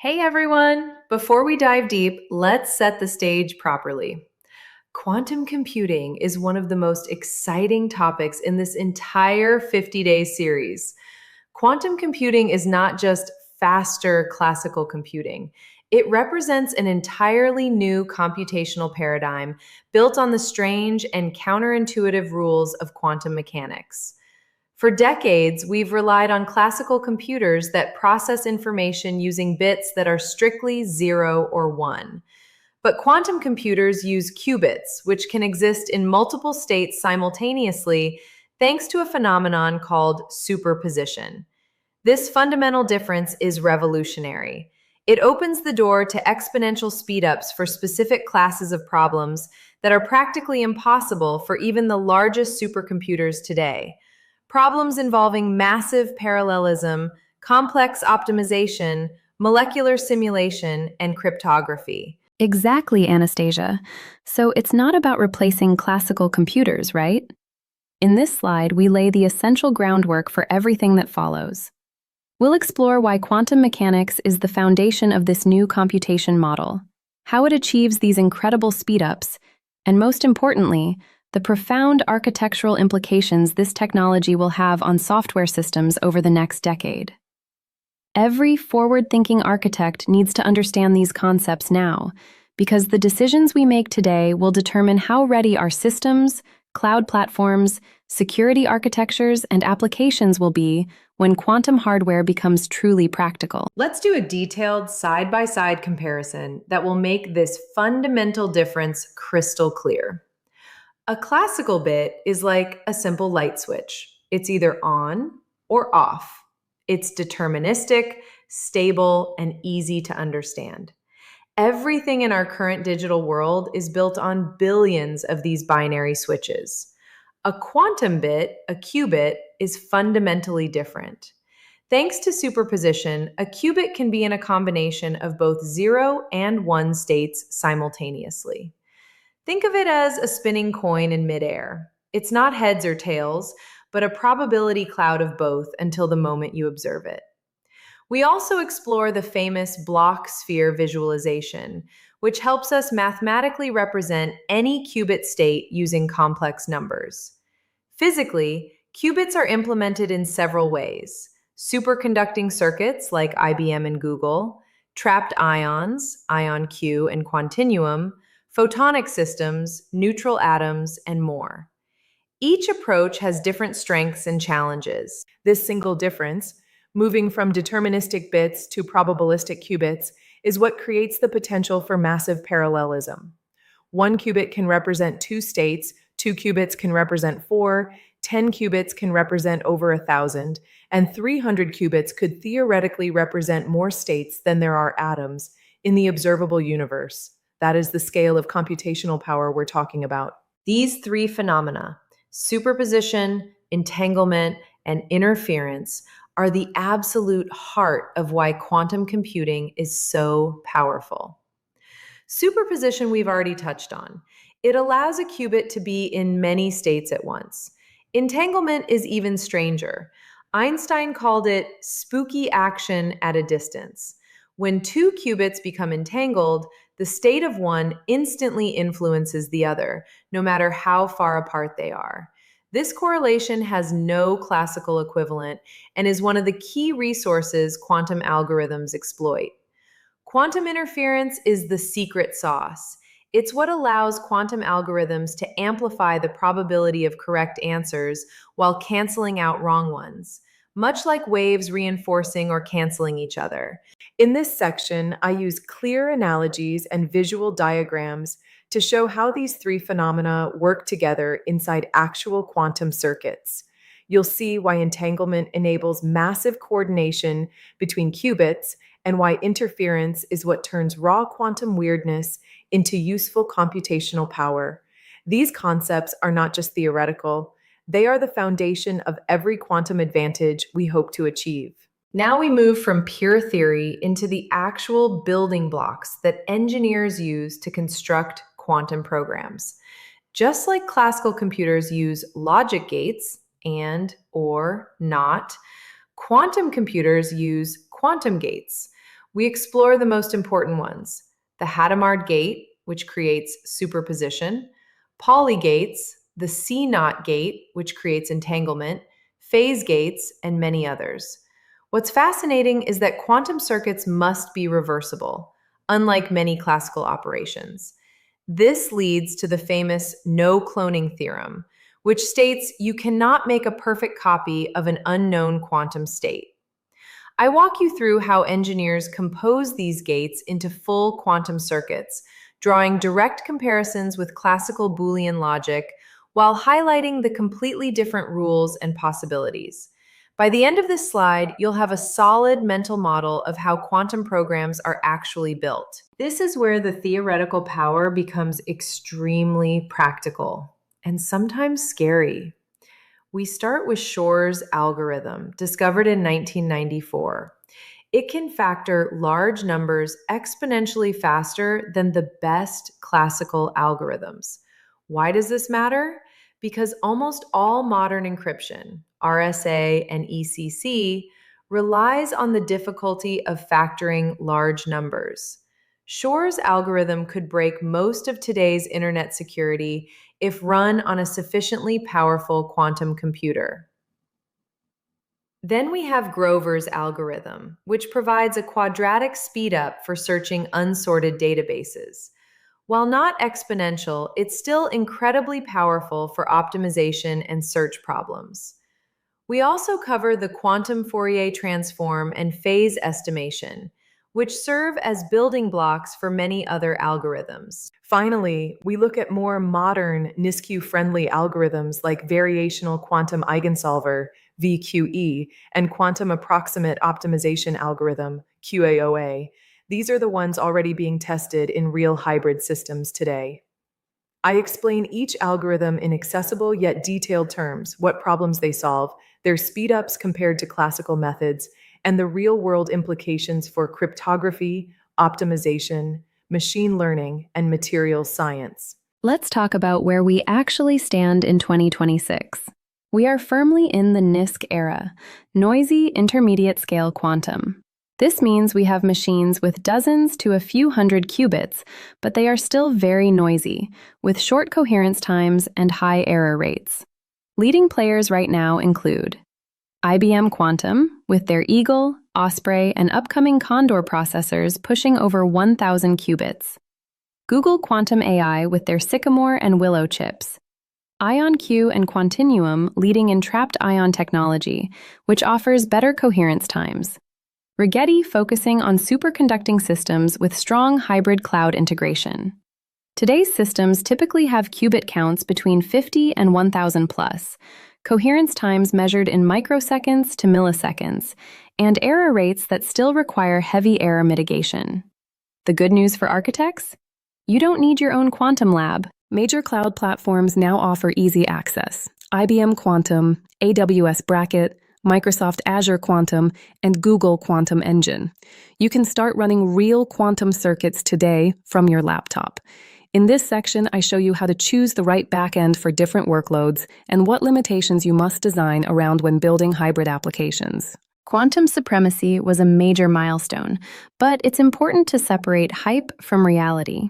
Hey everyone! Before we dive deep, let's set the stage properly. Quantum computing is one of the most exciting topics in this entire 50-day series. Quantum computing is not just faster classical computing. It represents an entirely new computational paradigm built on the strange and counterintuitive rules of quantum mechanics. For decades, we've relied on classical computers that process information using bits that are strictly 0 or 1. But quantum computers use qubits, which can exist in multiple states simultaneously thanks to a phenomenon called superposition. This fundamental difference is revolutionary. It opens the door to exponential speedups for specific classes of problems that are practically impossible for even the largest supercomputers today. Problems involving massive parallelism, complex optimization, molecular simulation, and cryptography. Exactly, Anastasia. So it's not about replacing classical computers, right? In this slide, we lay the essential groundwork for everything that follows. We'll explore why quantum mechanics is the foundation of this new computation model, how it achieves these incredible speedups, and most importantly, the profound architectural implications this technology will have on software systems over the next decade. Every forward-thinking architect needs to understand these concepts now, because the decisions we make today will determine how ready our systems, cloud platforms, security architectures, and applications will be when quantum hardware becomes truly practical. Let's do a detailed side-by-side comparison that will make this fundamental difference crystal clear. A classical bit is like a simple light switch. It's either on or off. It's deterministic, stable, and easy to understand. Everything in our current digital world is built on billions of these binary switches. A quantum bit, a qubit, is fundamentally different. Thanks to superposition, a qubit can be in a combination of both 0 and 1 states simultaneously. Think of it as a spinning coin in midair. It's not heads or tails, but a probability cloud of both until the moment you observe it. We also explore the famous block sphere visualization, which helps us mathematically represent any qubit state using complex numbers. Physically, qubits are implemented in several ways: superconducting circuits like IBM and Google, trapped ions, ion Q and quantinuum, photonic systems, neutral atoms, and more. Each approach has different strengths and challenges. This single difference, moving from deterministic bits to probabilistic qubits, is what creates the potential for massive parallelism. One qubit can represent two states, two qubits can represent four, 10 qubits can represent over 1,000, and 300 qubits could theoretically represent more states than there are atoms in the observable universe. That is the scale of computational power we're talking about. These three phenomena, superposition, entanglement, and interference, are the absolute heart of why quantum computing is so powerful. Superposition we've already touched on. It allows a qubit to be in many states at once. Entanglement is even stranger. Einstein called it spooky action at a distance. When two qubits become entangled, the state of one instantly influences the other, no matter how far apart they are. This correlation has no classical equivalent and is one of the key resources quantum algorithms exploit. Quantum interference is the secret sauce. It's what allows quantum algorithms to amplify the probability of correct answers while canceling out wrong ones, much like waves reinforcing or canceling each other. In this section, I use clear analogies and visual diagrams to show how these three phenomena work together inside actual quantum circuits. You'll see why entanglement enables massive coordination between qubits and why interference is what turns raw quantum weirdness into useful computational power. These concepts are not just theoretical, they are the foundation of every quantum advantage we hope to achieve. Now we move from pure theory into the actual building blocks that engineers use to construct quantum programs. Just like classical computers use logic gates, and, or, not, quantum computers use quantum gates. We explore the most important ones: the Hadamard gate, which creates superposition, Pauli gates, the C-naught gate, which creates entanglement, phase gates, and many others. What's fascinating is that quantum circuits must be reversible, unlike many classical operations. This leads to the famous no cloning theorem, which states you cannot make a perfect copy of an unknown quantum state. I walk you through how engineers compose these gates into full quantum circuits, drawing direct comparisons with classical Boolean logic while highlighting the completely different rules and possibilities. By the end of this slide, you'll have a solid mental model of how quantum programs are actually built. This is where the theoretical power becomes extremely practical and sometimes scary. We start with Shor's algorithm, discovered in 1994. It can factor large numbers exponentially faster than the best classical algorithms. Why does this matter? Because almost all modern encryption, RSA and ECC, relies on the difficulty of factoring large numbers. Shor's algorithm could break most of today's internet security if run on a sufficiently powerful quantum computer. Then we have Grover's algorithm, which provides a quadratic speedup for searching unsorted databases. While not exponential, it's still incredibly powerful for optimization and search problems. We also cover the quantum Fourier transform and phase estimation, which serve as building blocks for many other algorithms. Finally, we look at more modern NISQ-friendly algorithms like variational quantum eigensolver, VQE, and quantum approximate optimization algorithm, QAOA. These are the ones already being tested in real hybrid systems today. I explain each algorithm in accessible yet detailed terms, what problems they solve, their speedups compared to classical methods, and the real-world implications for cryptography, optimization, machine learning, and materials science. Let's talk about where we actually stand in 2026. We are firmly in the NISQ era, noisy intermediate-scale quantum. This means we have machines with dozens to a few hundred qubits, but they are still very noisy, with short coherence times and high error rates. Leading players right now include IBM Quantum, with their Eagle, Osprey, and upcoming Condor processors pushing over 1,000 qubits. Google Quantum AI with their Sycamore and Willow chips. IonQ and Quantinuum leading in trapped ion technology, which offers better coherence times. Rigetti focusing on superconducting systems with strong hybrid cloud integration. Today's systems typically have qubit counts between 50 and 1,000 plus, coherence times measured in microseconds to milliseconds, and error rates that still require heavy error mitigation. The good news for architects? You don't need your own quantum lab. Major cloud platforms now offer easy access. IBM Quantum, AWS Bracket, Microsoft Azure Quantum, and Google Quantum Engine. You can start running real quantum circuits today from your laptop. In this section, I show you how to choose the right backend for different workloads and what limitations you must design around when building hybrid applications. Quantum supremacy was a major milestone, but it's important to separate hype from reality.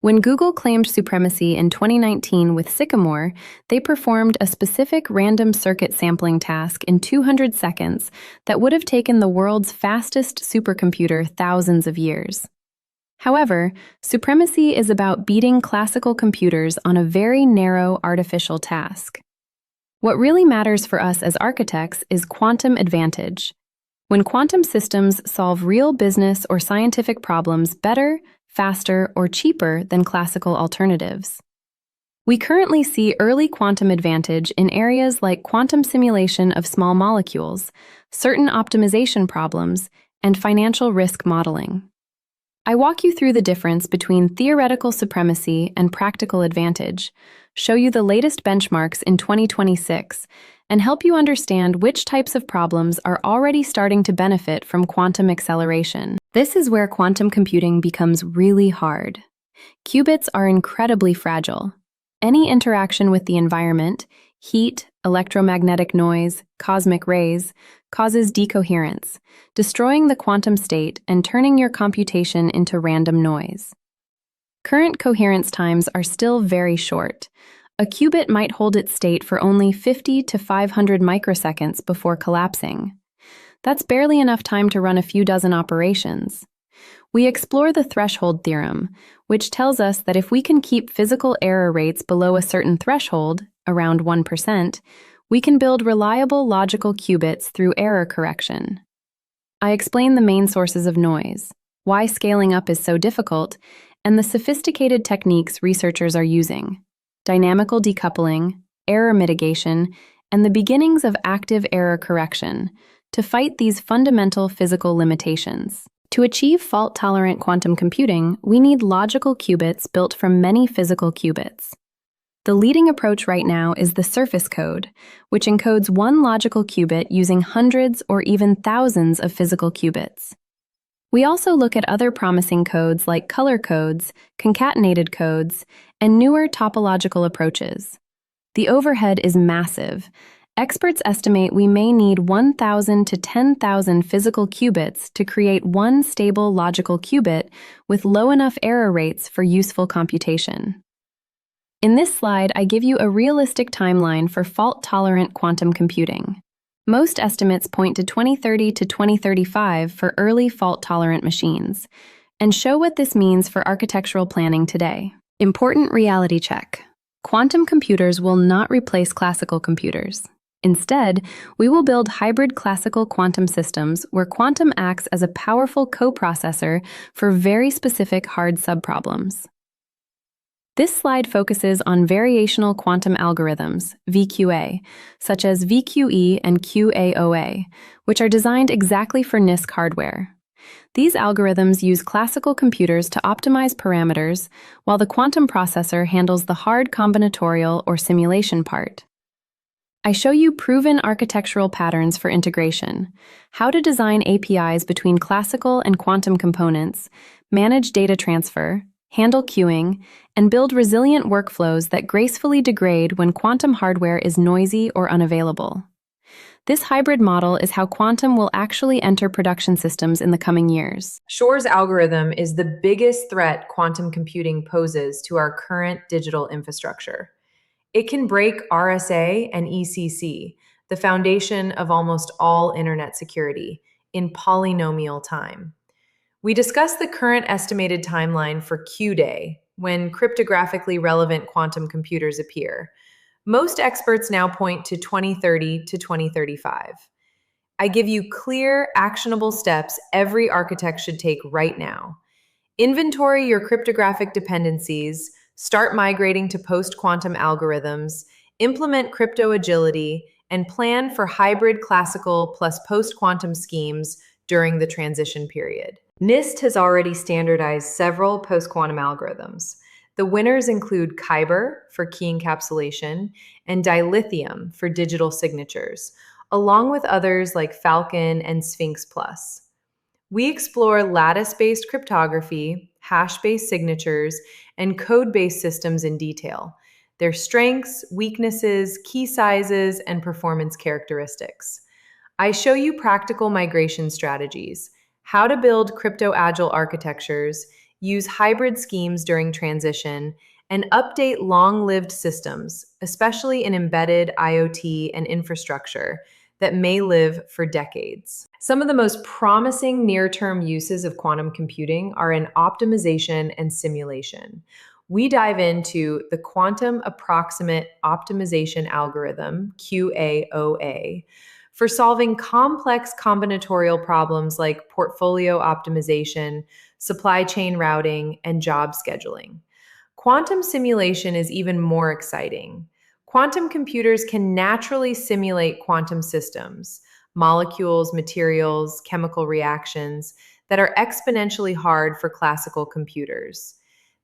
When Google claimed supremacy in 2019 with Sycamore, they performed a specific random circuit sampling task in 200 seconds that would have taken the world's fastest supercomputer thousands of years. However, supremacy is about beating classical computers on a very narrow artificial task. What really matters for us as architects is quantum advantage. When quantum systems solve real business or scientific problems better, faster, or cheaper than classical alternatives. We currently see early quantum advantage in areas like quantum simulation of small molecules, certain optimization problems, and financial risk modeling. I walk you through the difference between theoretical supremacy and practical advantage, show you the latest benchmarks in 2026, and help you understand which types of problems are already starting to benefit from quantum acceleration. This is where quantum computing becomes really hard. Qubits are incredibly fragile. Any interaction with the environment, Heat, electromagnetic noise, cosmic rays, causes decoherence, destroying the quantum state and turning your computation into random noise. Current coherence times are still very short. A qubit might hold its state for only 50 to 500 microseconds before collapsing. That's barely enough time to run a few dozen operations. We explore the threshold theorem, which tells us that if we can keep physical error rates below a certain threshold, around 1%, we can build reliable logical qubits through error correction. I explain the main sources of noise, why scaling up is so difficult, and the sophisticated techniques researchers are using: dynamical decoupling, error mitigation, and the beginnings of active error correction to fight these fundamental physical limitations. To achieve fault-tolerant quantum computing, we need logical qubits built from many physical qubits. The leading approach right now is the surface code, which encodes one logical qubit using hundreds or even thousands of physical qubits. We also look at other promising codes like color codes, concatenated codes, and newer topological approaches. The overhead is massive. Experts estimate we may need 1,000 to 10,000 physical qubits to create one stable logical qubit with low enough error rates for useful computation. In this slide, I give you a realistic timeline for fault-tolerant quantum computing. Most estimates point to 2030 to 2035 for early fault-tolerant machines, and show what this means for architectural planning today. Important reality check. Quantum computers will not replace classical computers. Instead, we will build hybrid classical quantum systems where quantum acts as a powerful coprocessor for very specific hard subproblems. This slide focuses on variational quantum algorithms, VQA, such as VQE and QAOA, which are designed exactly for NISQ hardware. These algorithms use classical computers to optimize parameters, while the quantum processor handles the hard combinatorial or simulation part. I show you proven architectural patterns for integration, how to design APIs between classical and quantum components, manage data transfer, handle queuing, and build resilient workflows that gracefully degrade when quantum hardware is noisy or unavailable. This hybrid model is how quantum will actually enter production systems in the coming years. Shor's algorithm is the biggest threat quantum computing poses to our current digital infrastructure. It can break RSA and ECC, the foundation of almost all internet security, in polynomial time. We discuss the current estimated timeline for Q-Day, when cryptographically relevant quantum computers appear. Most experts now point to 2030 to 2035. I give you clear, actionable steps every architect should take right now. Inventory your cryptographic dependencies, start migrating to post-quantum algorithms, implement crypto agility, and plan for hybrid classical plus post-quantum schemes during the transition period. NIST has already standardized several post-quantum algorithms. The winners include Kyber for key encapsulation and dilithium for digital signatures, along with others like Falcon and Sphinx Plus. We explore lattice-based cryptography, hash-based signatures, and code-based systems in detail, their strengths, weaknesses, key sizes, and performance characteristics. I show you practical migration strategies, how to build crypto-agile architectures, use hybrid schemes during transition, and update long-lived systems, especially in embedded IoT and infrastructure that may live for decades. Some of the most promising near-term uses of quantum computing are in optimization and simulation. We dive into the quantum approximate optimization algorithm, QAOA, for solving complex combinatorial problems like portfolio optimization, supply chain routing, and job scheduling. Quantum simulation is even more exciting. Quantum computers can naturally simulate quantum systems, molecules, materials, chemical reactions that are exponentially hard for classical computers.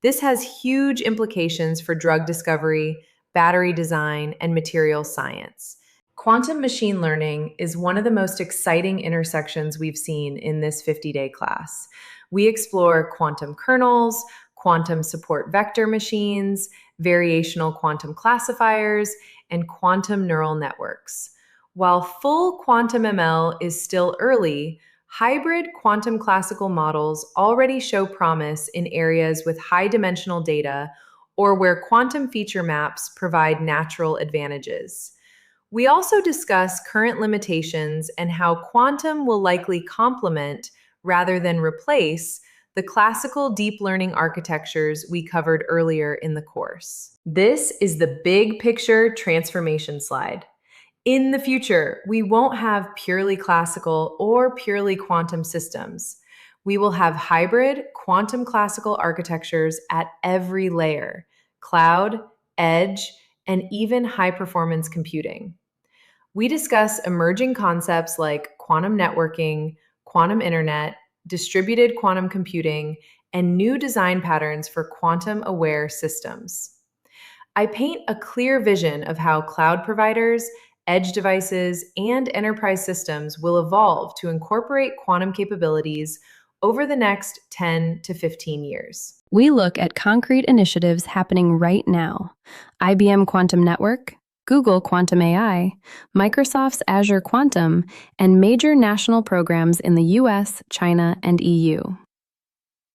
This has huge implications for drug discovery, battery design, and material science. Quantum machine learning is one of the most exciting intersections we've seen in this 50-day class. We explore quantum kernels, quantum support vector machines, variational quantum classifiers, and quantum neural networks. While full quantum ML is still early, hybrid quantum classical models already show promise in areas with high dimensional data or where quantum feature maps provide natural advantages. We also discuss current limitations and how quantum will likely complement, rather than replace, the classical deep learning architectures we covered earlier in the course. This is the big picture transformation slide. In the future, we won't have purely classical or purely quantum systems. We will have hybrid quantum classical architectures at every layer: cloud, edge, and even high performance computing. We discuss emerging concepts like quantum networking, quantum internet, distributed quantum computing, and new design patterns for quantum aware systems. I paint a clear vision of how cloud providers, edge devices, and enterprise systems will evolve to incorporate quantum capabilities over the next 10 to 15 years. We look at concrete initiatives happening right now: IBM Quantum Network, Google Quantum AI, Microsoft's Azure Quantum, and major national programs in the US, China, and EU.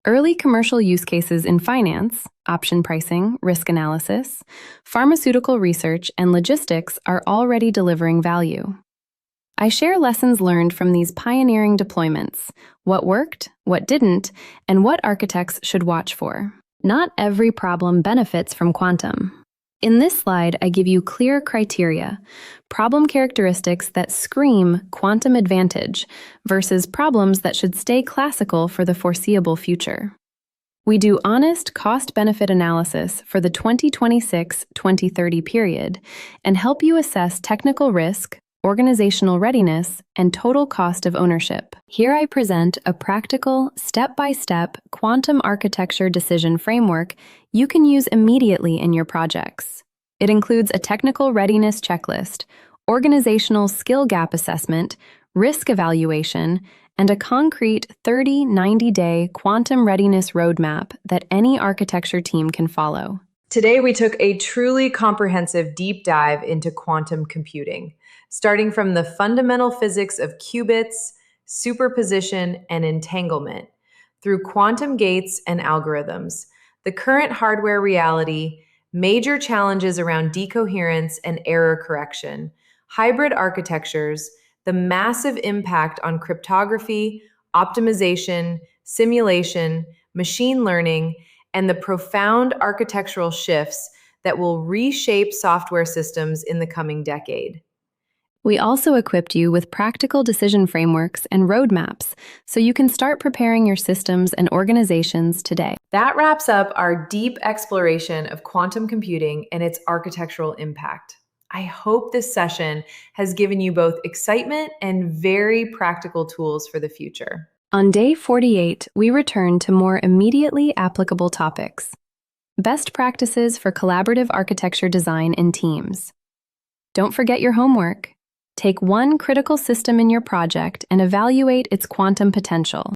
Early commercial use cases in finance, option pricing, risk analysis, pharmaceutical research, and logistics are already delivering value. I share lessons learned from these pioneering deployments: what worked, what didn't, and what architects should watch for. Not every problem benefits from quantum. In this slide, I give you clear criteria, problem characteristics that scream quantum advantage versus problems that should stay classical for the foreseeable future. We do honest cost-benefit analysis for the 2026-2030 period and help you assess technical risk, organizational readiness, and total cost of ownership. Here I present a practical, step-by-step quantum architecture decision framework you can use immediately in your projects. It includes a technical readiness checklist, organizational skill gap assessment, risk evaluation, and a concrete 30-90-day quantum readiness roadmap that any architecture team can follow. Today, we took a truly comprehensive deep dive into quantum computing, starting from the fundamental physics of qubits, superposition, and entanglement, through quantum gates and algorithms, the current hardware reality, major challenges around decoherence and error correction, hybrid architectures, the massive impact on cryptography, optimization, simulation, machine learning, and the profound architectural shifts that will reshape software systems in the coming decade. We also equipped you with practical decision frameworks and roadmaps so you can start preparing your systems and organizations today. That wraps up our deep exploration of quantum computing and its architectural impact. I hope this session has given you both excitement and very practical tools for the future. On day 48, we return to more immediately applicable topics: best practices for collaborative architecture design in teams. Don't forget your homework. Take one critical system in your project and evaluate its quantum potential.